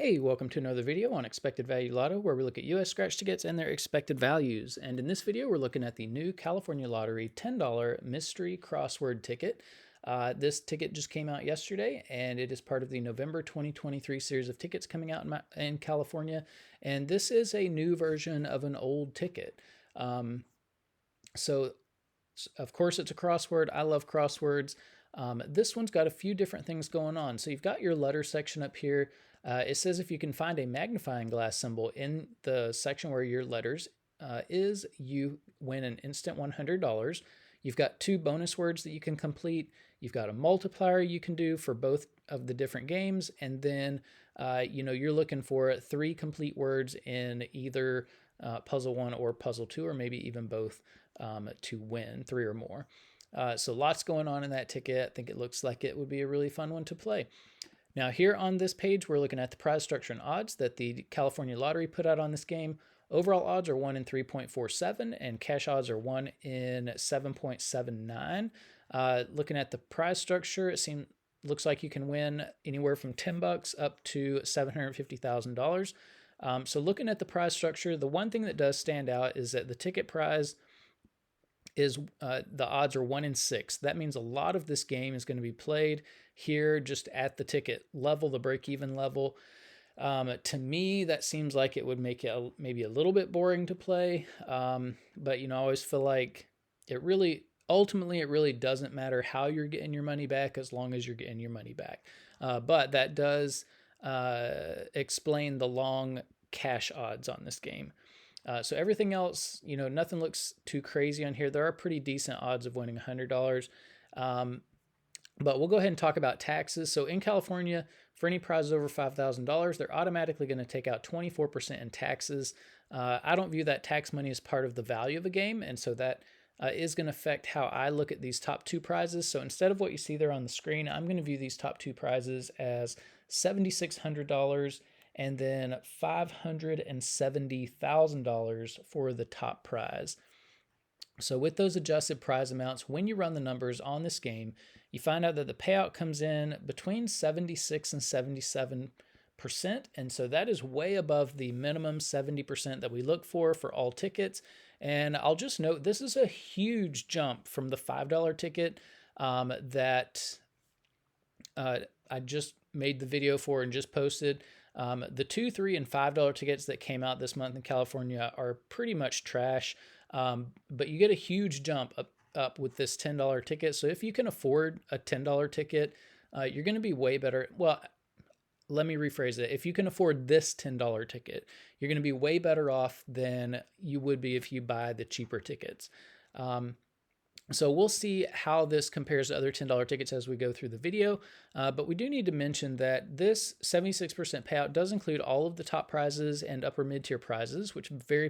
Hey, welcome to another video on Expected Value Lotto, where we look at US scratch tickets and their expected values. And in this video, we're looking at the new California Lottery $10 Mystery Crossword ticket. This ticket just came out yesterday, and it is part of the November 2023 series of tickets coming out in California. And this is a new version of an old ticket. So, of course, it's a crossword. I love crosswords. This one's got a few different things going on. So you've got your letter section up here. It says if you can find a magnifying glass symbol in the section where your letters is, you win an instant $100. You've got 2 bonus words that you can complete. You've got a multiplier you can do for both of the different games. And then, you're looking for 3 complete words in either Puzzle 1 or Puzzle 2, or maybe even both to win 3 or more. So lots going on in that ticket. I think it looks like it would be a really fun one to play. Now here on this page, we're looking at the prize structure and odds that the California Lottery put out on this game. Overall odds are 1 in 3.47 and cash odds are 1 in 7.79. Looking at the prize structure, it looks like you can win anywhere from $10 up to $750,000. So looking at the prize structure, the one thing that does stand out is that the ticket prize is the odds are 1 in 6. That means a lot of this game is going to be played here just at the ticket level, the break-even level. To me, that seems like it would make it maybe a little bit boring to play. But I always feel like ultimately it really doesn't matter how you're getting your money back as long as you're getting your money back. But that does explain the long cash odds on this game. So everything else, nothing looks too crazy on here. There are pretty decent odds of winning $100. But we'll go ahead and talk about taxes. So in California, for any prizes over $5,000, they're automatically going to take out 24% in taxes. I don't view that tax money as part of the value of a game, and so that is going to affect how I look at these top 2 prizes. So instead of what you see there on the screen, I'm going to view these top 2 prizes as $7,600 and then $570,000 for the top prize. So with those adjusted prize amounts, when you run the numbers on this game, you find out that the payout comes in between 76 and 77%. And so that is way above the minimum 70% that we look for all tickets. And I'll just note, this is a huge jump from the $5 ticket that I just made the video for and just posted. The $2, $3, and $5 tickets that came out this month in California are pretty much trash. But you get a huge jump up with this $10 ticket. So if you can afford a $10 ticket, you're going to be way better. Well, let me rephrase it. If you can afford this $10 ticket, you're going to be way better off than you would be if you buy the cheaper tickets. So we'll see how this compares to other $10 tickets as we go through the video. But we do need to mention that this 76% payout does include all of the top prizes and upper mid-tier prizes, which very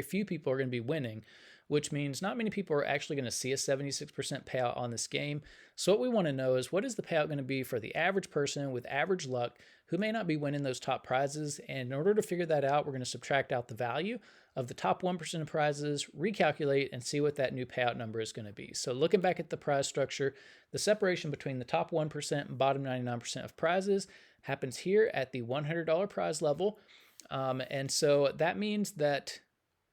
few people are going to be winning, which means not many people are actually going to see a 76% payout on this game. So what we want to know is, what is the payout going to be for the average person with average luck who may not be winning those top prizes? And in order to figure that out, we're going to subtract out the value of the top 1% of prizes, recalculate, and see what that new payout number is going to be. So looking back at the prize structure, the separation between the top 1% and bottom 99% of prizes happens here at the $100 prize level. And so that means that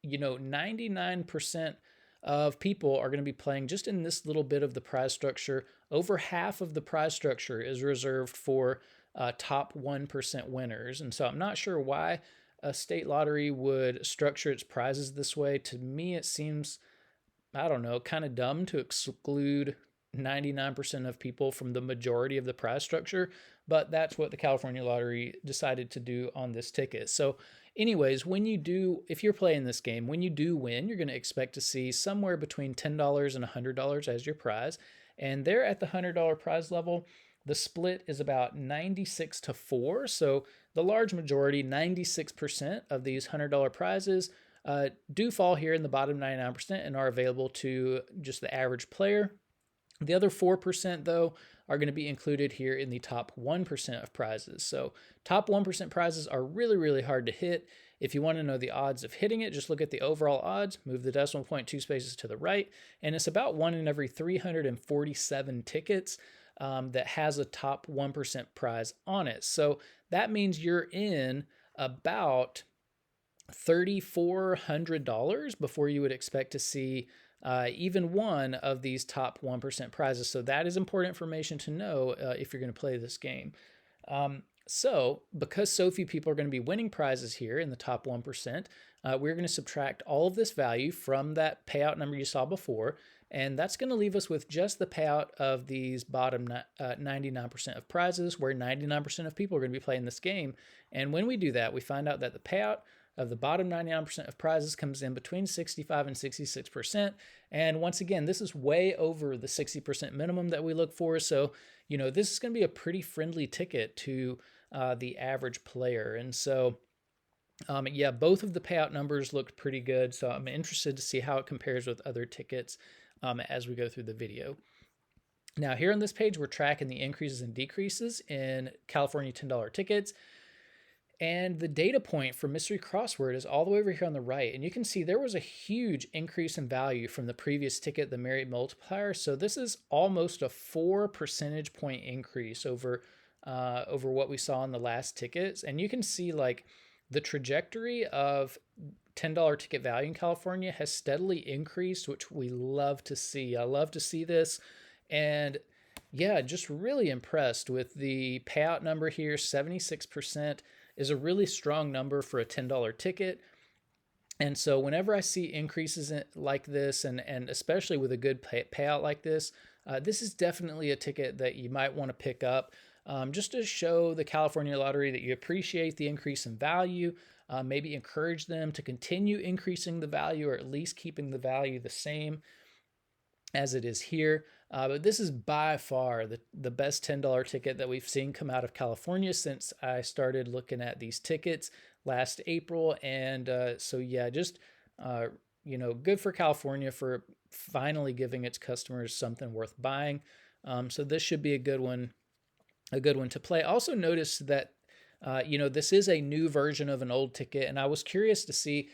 99% of people are going to be playing just in this little bit of the prize structure. Over half of the prize structure is reserved for top 1% winners. And so I'm not sure why a state lottery would structure its prizes this way. To me, it seems, I don't know, kind of dumb to exclude 99% of people from the majority of the prize structure, but that's what the California Lottery decided to do on this ticket. So anyways, if you're playing this game, when you do win, you're going to expect to see somewhere between $10 and $100 as your prize. And there at the $100 prize level, the split is about 96-4. So the large majority, 96% of these $100 prizes do fall here in the bottom 99% and are available to just the average player. The other 4%, though, are going to be included here in the top 1% of prizes. So top 1% prizes are really, really hard to hit. If you want to know the odds of hitting it, just look at the overall odds, move the decimal point 2 spaces to the right, and it's about 1 in every 347 tickets. that has a top 1% prize on it. So that means you're in about $3,400 before you would expect to see even one of these top 1% prizes. So that is important information to know if you're going to play this game. So because so few people are going to be winning prizes here in the top 1%, we're going to subtract all of this value from that payout number you saw before. And that's going to leave us with just the payout of these bottom 99% of prizes, where 99% of people are going to be playing this game. And when we do that, we find out that the payout of the bottom 99% of prizes comes in between 65 and 66%. And once again, this is way over the 60% minimum that we look for. So, this is going to be a pretty friendly ticket to the average player. And so, yeah, both of the payout numbers looked pretty good. So I'm interested to see how it compares with other tickets as we go through the video. Now, here on this page, we're tracking the increases and decreases in California $10 tickets. And the data point for Mystery Crossword is all the way over here on the right. And you can see there was a huge increase in value from the previous ticket, the Merit Multiplier. So this is almost a 4 percentage point increase over what we saw in the last tickets. And you can see like the trajectory of $10 ticket value in California has steadily increased, which we love to see. I love to see this. And yeah, just really impressed with the payout number here. 76% is a really strong number for a $10 ticket. And so whenever I see increases like this, and especially with a good payout like this, this is definitely a ticket that you might want to pick up just to show the California Lottery that you appreciate the increase in value, maybe encourage them to continue increasing the value or at least keeping the value the same as it is here. But this is by far the best $10 ticket that we've seen come out of California since I started looking at these tickets last April. And so yeah, just good for California for finally giving its customers something worth buying. So this should be a good one to play. Also notice that this is a new version of an old ticket, and I was curious to see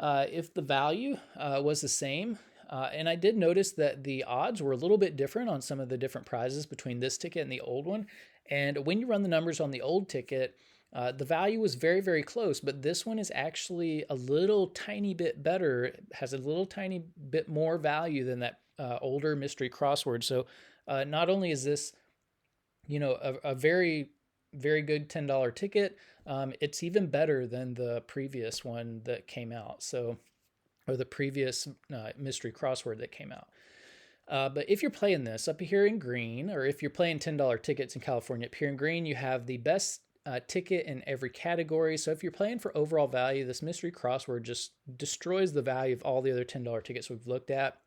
if the value was the same. And I did notice that the odds were a little bit different on some of the different prizes between this ticket and the old one. And when you run the numbers on the old ticket, the value was very, very close, but this one is actually a little tiny bit better. It has a little tiny bit more value than that older Mystery Crossword. So not only is this, a very, very good $10 ticket, it's even better than the previous one that came out. So, or the previous Mystery Crossword that came out. But if you're playing this up here in green, or if you're playing $10 tickets in California, up here in green, you have the best ticket in every category. So if you're playing for overall value, this Mystery Crossword just destroys the value of all the other $10 tickets we've looked at.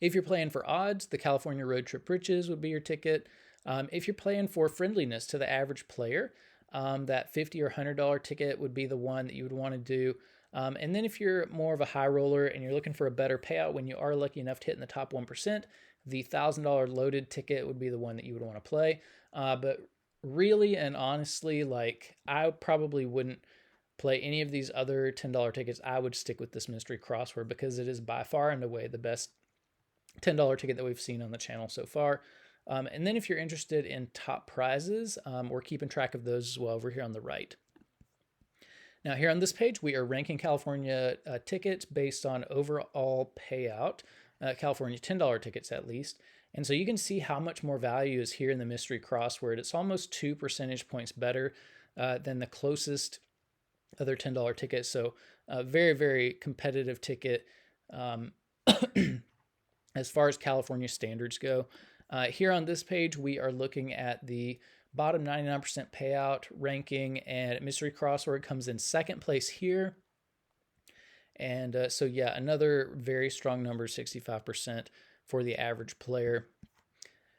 If you're playing for odds, the California Road Trip Riches would be your ticket. If you're playing for friendliness to the average player, that $50 or $100 ticket would be the one that you would want to do. And then if you're more of a high roller and you're looking for a better payout when you are lucky enough to hit in the top 1%, the $1,000 loaded ticket would be the one that you would want to play. But really and honestly, I probably wouldn't play any of these other $10 tickets. I would stick with this Mystery Crossword because it is by far and away the best $10 ticket that we've seen on the channel so far. And then if you're interested in top prizes, we're keeping track of those as well over here on the right. Now here on this page, we are ranking California tickets based on overall payout, California $10 tickets at least. And so you can see how much more value is here in the Mystery Crossword. It's almost 2 percentage points better than the closest other $10 ticket. So a very, very competitive ticket as far as California standards go. Here on this page, we are looking at the bottom 99% payout ranking, and Mystery Crossword comes in second place here. And so yeah, another very strong number, 65% for the average player.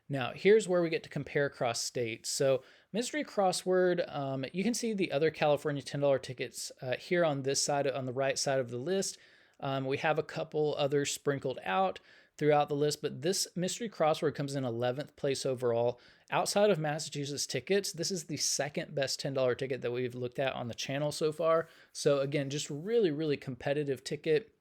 Now, here's where we get to compare across states. So Mystery Crossword, you can see the other California $10 tickets here on this side, on the right side of the list. We have a couple others sprinkled out throughout the list, but this Mystery Crossword comes in 11th place overall. Outside of Massachusetts tickets, this is the second best $10 ticket that we've looked at on the channel so far. So again, just really, really competitive ticket,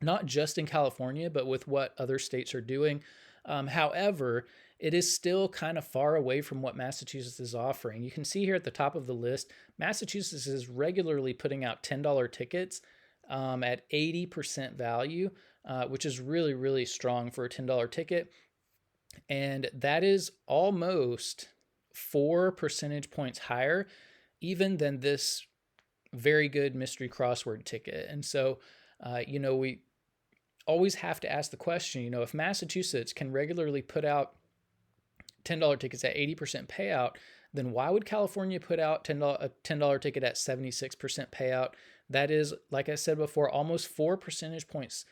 not just in California, but with what other states are doing. However, it is still kind of far away from what Massachusetts is offering. You can see here at the top of the list, Massachusetts is regularly putting out $10 tickets at 80% value, which is really, really strong for a $10 ticket. And that is almost 4 percentage points higher even than this very good mystery crossword ticket. And so, we always have to ask the question, if Massachusetts can regularly put out $10 tickets at 80% payout, then why would California put out a $10 ticket at 76% payout? That is, like I said before, almost 4 percentage points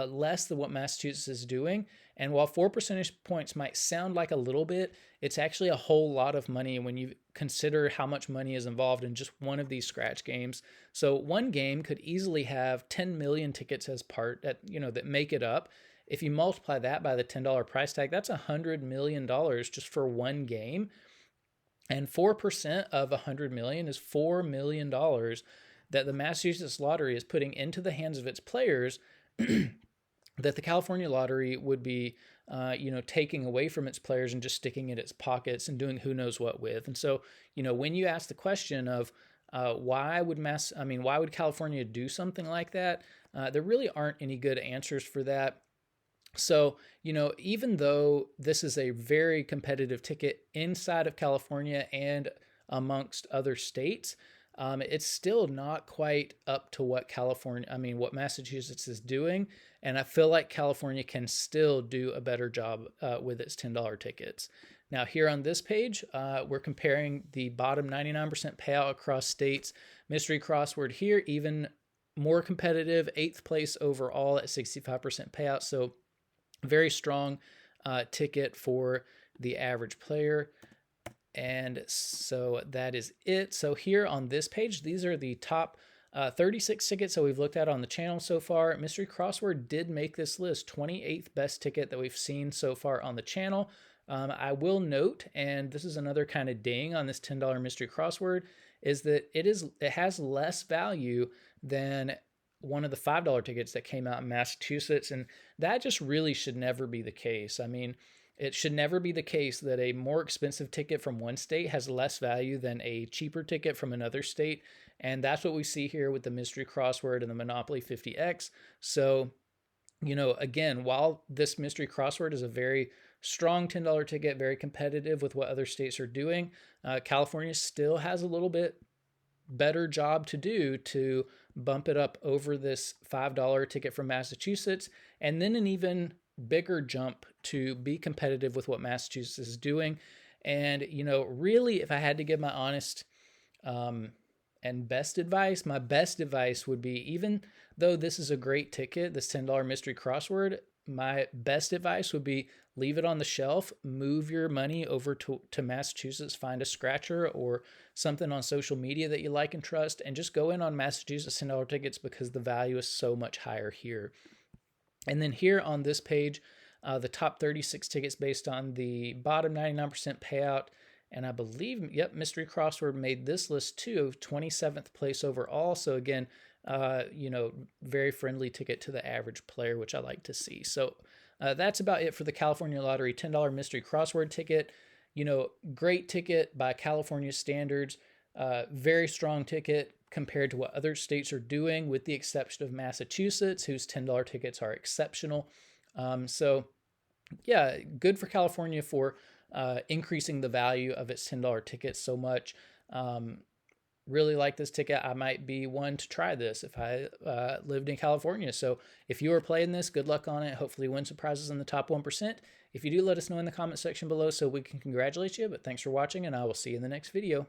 less than what Massachusetts is doing. And while 4 percentage points might sound like a little bit, it's actually a whole lot of money when you consider how much money is involved in just one of these scratch games. So one game could easily have 10 million tickets as part that make it up. If you multiply that by the $10 price tag, that's $100 million just for one game. And 4% of $100 million is $4 million that the Massachusetts Lottery is putting into the hands of its players that the California Lottery would be, taking away from its players and just sticking in its pockets and doing who knows what with. And so, when you ask the question of why would California do something like that? There really aren't any good answers for that. So, even though this is a very competitive ticket inside of California and amongst other states, it's still not quite up to what what Massachusetts is doing. And I feel like California can still do a better job with its $10 tickets. Now, here on this page, we're comparing the bottom 99% payout across states. Mystery Crossword here, even more competitive, 8th place overall at 65% payout. So very strong ticket for the average player. And so that is it. So here on this page, these are the top 36 tickets that we've looked at on the channel so far. Mystery Crossword did make this list, 28th best ticket that we've seen so far on the channel. I will note, and this is another kind of ding on this $10 Mystery Crossword, is that it has less value than one of the $5 tickets that came out in Massachusetts, and that just really should never be the case. I mean, it should never be the case that a more expensive ticket from one state has less value than a cheaper ticket from another state. And that's what we see here with the Mystery Crossword and the Monopoly 50X. So, again, while this Mystery Crossword is a very strong $10 ticket, very competitive with what other states are doing, California still has a little bit better job to do to bump it up over this $5 ticket from Massachusetts, and then an even bigger jump to be competitive with what Massachusetts is doing. And, really, if I had to give my honest and best advice, my best advice would be, even though this is a great ticket, this $10 Mystery Crossword, my best advice would be leave it on the shelf, move your money over to Massachusetts, find a scratcher or something on social media that you like and trust, and just go in on Massachusetts $10 tickets because the value is so much higher here. And then here on this page, the top 36 tickets based on the bottom 99% payout. And I believe, Mystery Crossword made this list too, 27th place overall. So again, very friendly ticket to the average player, which I like to see. So that's about it for the California Lottery $10 Mystery Crossword ticket. Great ticket by California standards. Very strong ticket compared to what other states are doing, with the exception of Massachusetts, whose $10 tickets are exceptional. So yeah, good for California for increasing the value of its $10 tickets so much. Really like this ticket. I might be one to try this if I lived in California. So if you are playing this, good luck on it. Hopefully win some prizes in the top 1%. If you do, let us know in the comment section below so we can congratulate you. But thanks for watching, and I will see you in the next video.